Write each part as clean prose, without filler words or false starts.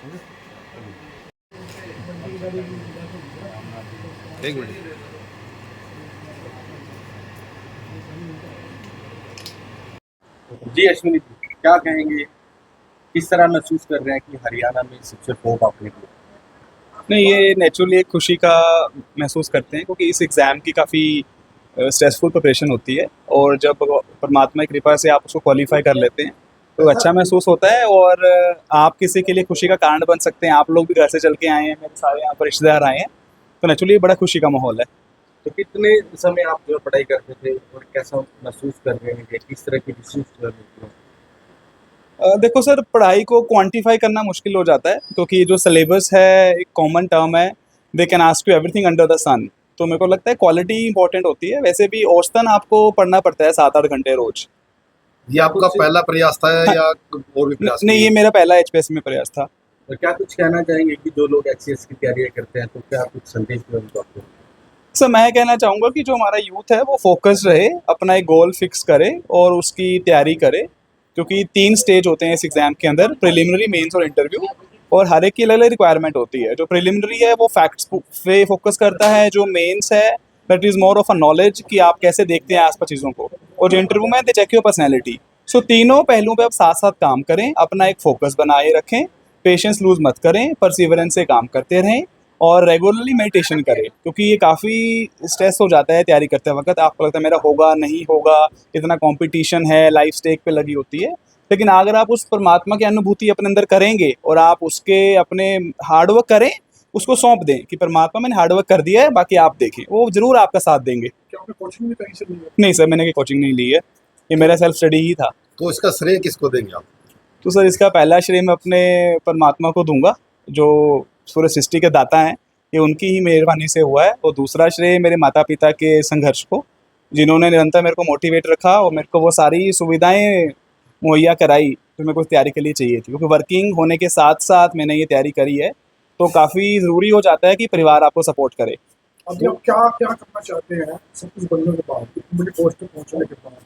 एक मिनट। जी अश्विनी जी, क्या कहेंगे, किस तरह महसूस कर रहे हैं कि हरियाणा में शिक्षक होप आपने किया? नहीं, ये नेचुरली एक खुशी का महसूस करते हैं क्योंकि इस एग्ज़ाम की काफ़ी स्ट्रेसफुल प्रिपरेशन होती है और जब परमात्मा की कृपा से आप उसको क्वालिफाई कर लेते हैं तो अच्छा महसूस होता है और आप किसी के लिए खुशी का कारण बन सकते हैं। आप लोग भी घर से चल के आए हैं, मेरे सारे यहाँ पर रिश्तेदार आए हैं, तो नेचुरली बड़ा खुशी का माहौल है। तो कितने समय आप जो पढ़ाई करते थे और कैसा महसूस कर रहे हैं, किस तरह की डिसीज कर रहे थे? देखो सर, पढ़ाई को क्वांटिफाई करना मुश्किल हो जाता है क्योंकि जो सिलेबस है एक कॉमन टर्म है, they can ask you everything under the sun. तो मेरे को लगता है क्वालिटी इंपॉर्टेंट होती है। वैसे भी औसतन आपको पढ़ना पड़ता है 7-8 घंटे रोज। ये आपका कुछ पहला प्रयास था हाँ, या और भी प्रयास नहीं, किए? ये मेरा पहला एचपीएससी में प्रयास था। तो क्या कुछ कहना चाहेंगे कि जो लोग एचसीएस की तैयारी करते हैं, तो क्या कुछ संदेश दें उनको आपको? सर, मैं कहना चाहूँगा कि जो हमारा यूथ है वो फोकस रहे, अपना एक गोल फिक्स करे और उसकी तैयारी करे, क्योंकि 3 स्टेज होते हैं इस एग्ज़ाम के अंदर, प्रिलिमिनरी, मेंस और इंटरव्यू, और हर एक की अलग-अलग रिक्वायरमेंट होती है। जो प्रिलिमिनरी है वो फैक्ट्स पे फोकस करता है, जो मेंस है that is more of a knowledge कि आप कैसे देखते हैं आस-पास चीज़ों को, और जो इंटरव्यू में दे चेक योर पर्सनैलिटी। सो तीनों पहलुओं पे आप साथ-साथ काम करें, अपना एक फोकस बनाए रखें, पेशेंस लूज़ मत करें, परसिवरेंस से काम करते रहें और रेगुलरली मेडिटेशन करें, क्योंकि ये काफ़ी स्ट्रेस हो जाता है तैयारी करते वक्त। आपको लगता है मेरा होगा नहीं होगा, इतना कंपटीशन है, लाइफ स्टेक पे लगी होती है। लेकिन अगर आप उस परमात्मा की अनुभूति अपने अंदर करेंगे और आप उसके अपने हार्डवर्क करें, उसको सौंप दें कि परमात्मा मैंने हार्डवर्क कर दिया है, बाकी आप देखें, वो ज़रूर आपका साथ देंगे। क्या आपने कोचिंग भी कहीं से ली है? नहीं सर, मैंने कोई कोचिंग नहीं ली है, ये मेरा सेल्फ स्टडी ही था। तो इसका श्रेय किसको देंगे आप? तो सर, इसका पहला श्रेय मैं अपने परमात्मा को दूंगा, जो पूरे सृष्टि के दाता हैं। ये उनकी ही मेहरबानी से हुआ है। और दूसरा श्रेय मेरे माता पिता के संघर्ष को, जिन्होंने निरंतर मेरे को मोटिवेट रखा और मेरे को वो सारी सुविधाएं मुहैया कराई जो मेरे को इस तैयारी के लिए चाहिए थी, क्योंकि वर्किंग होने के साथ साथ मैंने ये तैयारी करी है। तो काफ़ी ज़रूरी हो जाता है कि परिवार आपको सपोर्ट करे। अभी आप क्या क्या करना चाहते हैं सब कुछ बनने के बाद, इतनी बड़ी पोस्ट पे पहुंचने के बाद?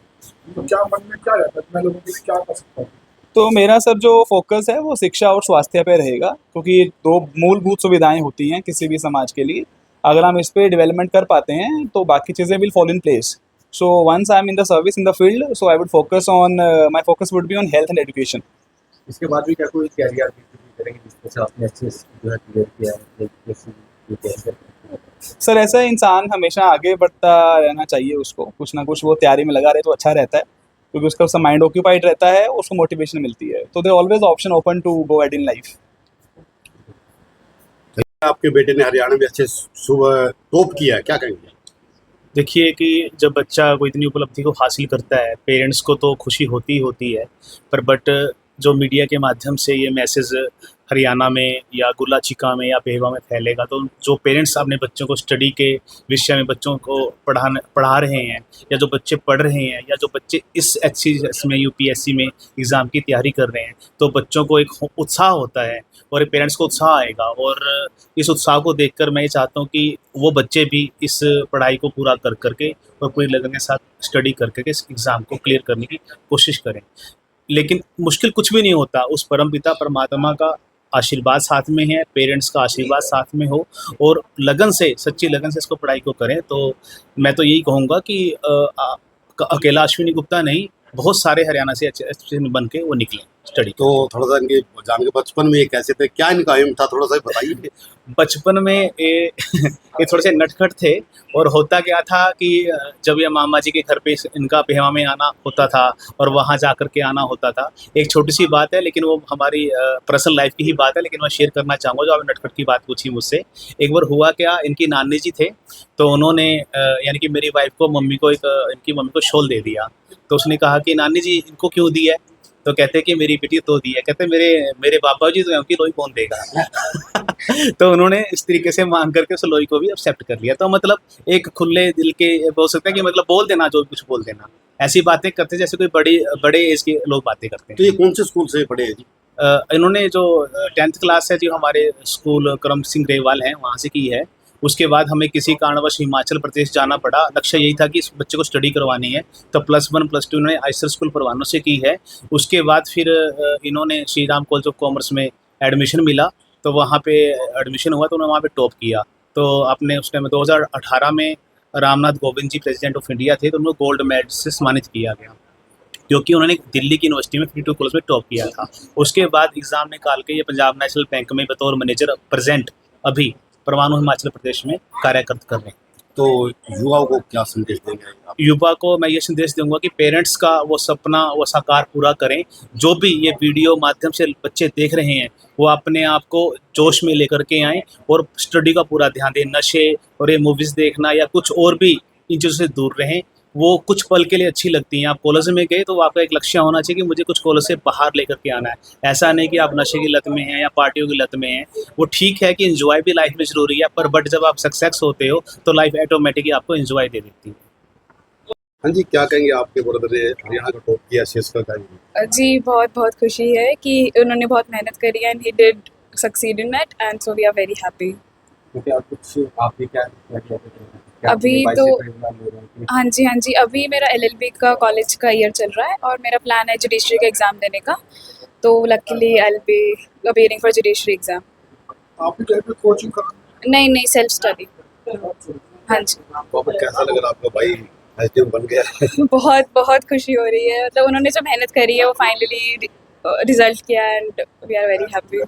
तो क्या मन में क्या रहता है मैं लोगों के लिए क्या कर सकता हूँ? तो मेरा सर जो फोकस है वो शिक्षा और स्वास्थ्य पे रहेगा, क्योंकि ये 2 मूलभूत सुविधाएं होती हैं किसी भी समाज के लिए। अगर हम इस पे डेवलपमेंट कर पाते हैं तो बाकी चीज़ें will fall in place. So once I am in the service in the field, so I would focus on, my focus would be on health and education. इसके बाद भी क्या कोई तैयारी आप करेंगे जिसमें से आपने एचसीएस जो है क्लियर किया है, यूपीएससी की तैयारी करते हैं? सर, ऐसा इंसान हमेशा आगे बढ़ता रहना चाहिए, उसको कुछ ना कुछ वो तैयारी में लगा रहे तो अच्छा रहता है, क्योंकि उसका उसका माइंड ऑक्यूपाइड रहता है, उसको मोटिवेशन मिलती है। तो they always option open to go ahead in life. आपके बेटे ने हरियाणा में अच्छे सुबह टॉप किया है, क्या कहेंगे? देखिए कि जब बच्चा कोई इतनी उपलब्धि को हासिल करता है, पेरेंट्स को तो खुशी होती ही होती है, पर बट जो मीडिया के माध्यम से ये मैसेज हरियाणा में या गुल्लाचिका में या पेहवा में फैलेगा, तो जो पेरेंट्स अपने बच्चों को स्टडी के विषय में बच्चों को पढ़ा रहे हैं, या जो बच्चे पढ़ रहे हैं, या जो बच्चे इस एचसीएस में यूपीएससी में एग्ज़ाम की तैयारी कर रहे हैं, तो बच्चों को एक उत्साह होता है और पेरेंट्स को उत्साह आएगा। और इस उत्साह को देखकर मैं ये चाहता हूँ कि वो बच्चे भी इस पढ़ाई को पूरा कर करके और पूरी लगन के साथ स्टडी कर करके इस एग्ज़ाम को क्लियर करने की कोशिश करें। लेकिन मुश्किल कुछ भी नहीं होता, उस परमपिता परमात्मा का आशीर्वाद साथ में है, पेरेंट्स का आशीर्वाद साथ में हो और लगन से, सच्ची लगन से इसको पढ़ाई को करें। तो मैं तो यही कहूँगा कि अकेला अश्विनी गुप्ता नहीं, बहुत सारे हरियाणा से अच्छे बन के वो निकले स्टडी। तो थोड़ा सा इनके जान के बचपन में ये कैसे थे, क्या इनका एम था, थोड़ा सा बताइए। बचपन में ये थोड़े से नटखट थे। और होता क्या था कि जब ये मामा जी के घर पे इनका पेहवा में आना होता था और वहाँ जा कर के आना होता था। एक छोटी सी बात है, लेकिन वो हमारी पर्सनल लाइफ की ही बात है, लेकिन मैं शेयर करना चाहूँगा जो आपने नटखट की बात पूछी मुझसे। एक बार हुआ क्या, इनकी नानी जी थे, तो उन्होंने यानी कि मेरी वाइफ को मम्मी को इनकी मम्मी को शॉल दे दिया। तो उसने कहा कि नानी जी इनको क्यों दिया है? तो कहते कि मेरी बेटी तो दी है। कहते मेरे बाबा जी तो हैं, उनकी लोई कौन देगा? तो उन्होंने इस तरीके से मांग करके उस लोई को भी एक्सेप्ट कर लिया। तो मतलब एक खुले दिल के बोल सकते हैं कि मतलब बोल देना, जो कुछ बोल देना, ऐसी बातें करते जैसे कोई बड़े एज के लोग बातें करते तो हैं। ये कौन से स्कूल से पढ़े हैं जी? इन्होंने जो 10th क्लास है जो हमारे स्कूल करम सिंह रेवाल हैं वहाँ से की है। उसके बाद हमें किसी कारणवश हिमाचल प्रदेश जाना पड़ा। लक्ष्य यही था कि इस बच्चे को स्टडी करवानी है, तो +1 +2 इन्होंने आइसर स्कूल परवाणू से की है। उसके बाद फिर इन्होंने Shri Ram college of commerce में एडमिशन मिला, तो वहाँ पे एडमिशन हुआ तो उन्होंने वहाँ पे टॉप किया। तो अपने उस टाइम 2018 में Ramnath Kovind ji president of India थे, तो उनको गोल्ड मेडल से सम्मानित किया गया, क्योंकि उन्होंने दिल्ली की यूनिवर्सिटी में 52 कॉलेज में टॉप किया था। उसके बाद एग्ज़ाम निकाल के ये पंजाब नेशनल बैंक में बतौर मैनेजर प्रेजेंट अभी परमाणु हिमाचल प्रदेश में कार्यरत कर रहे हैं। तो युवाओं को क्या संदेश देंगे आप? युवा को मैं ये संदेश दूंगा कि पेरेंट्स का वो सपना वो साकार पूरा करें। जो भी ये वीडियो माध्यम से बच्चे देख रहे हैं, वो अपने आप को जोश में लेकर के आएँ और स्टडी का पूरा ध्यान दें। नशे और ये मूवीज़ देखना या कुछ और भी इन चीज़ों से दूर रहें। वो कुछ पल के लिए अच्छी लगती हैं। आप कॉलेज में गए तो आपका एक लक्ष्य होना चाहिए कि मुझे कुछ कॉलेज से बाहर लेकर के आना है। ऐसा नहीं कि आप नशे की लत में हैं या पार्टियों की लत में हैं। वो ठीक है कि एंजॉय भी लाइफ में ज़रूरी है, पर बट जब आप सक्सेस होते हो तो लाइफ ऑटोमेटिकली आपको एंजॉय दे देती है। हाँ जी, क्या कहेंगे आपके ब्रदर ने हरियाणा का टॉप किया शीर्ष का कहेंगे? जी बहुत बहुत खुशी है कि उन्होंने बहुत मेहनत करी and he did succeed in it and so we are very happy. क्योंकि आप कुछ आप भी क्या क्या अभी अपने भाई तो- से प्रेरणा ले रहे हैं कि हाँ जी, अभी मेरा LLB का कॉलेज का ईयर चल रहा है और मेरा प्लान है जुडिशरी का एग्ज़ाम देने का। तो luckily I will be appearing for judiciary exam. आप भी कहीं पे कोचिंग कर नहीं सेल्फ स्टडी। हाँ जी। तो आपको कैसा लग रहा है आपका भाई एसडीएम बन गया? बहुत बहुत खुशी हो रही है। मतलब उन्होंने जो मेहनत करी है वो फाइनली रिजल्ट किया and we are very happy.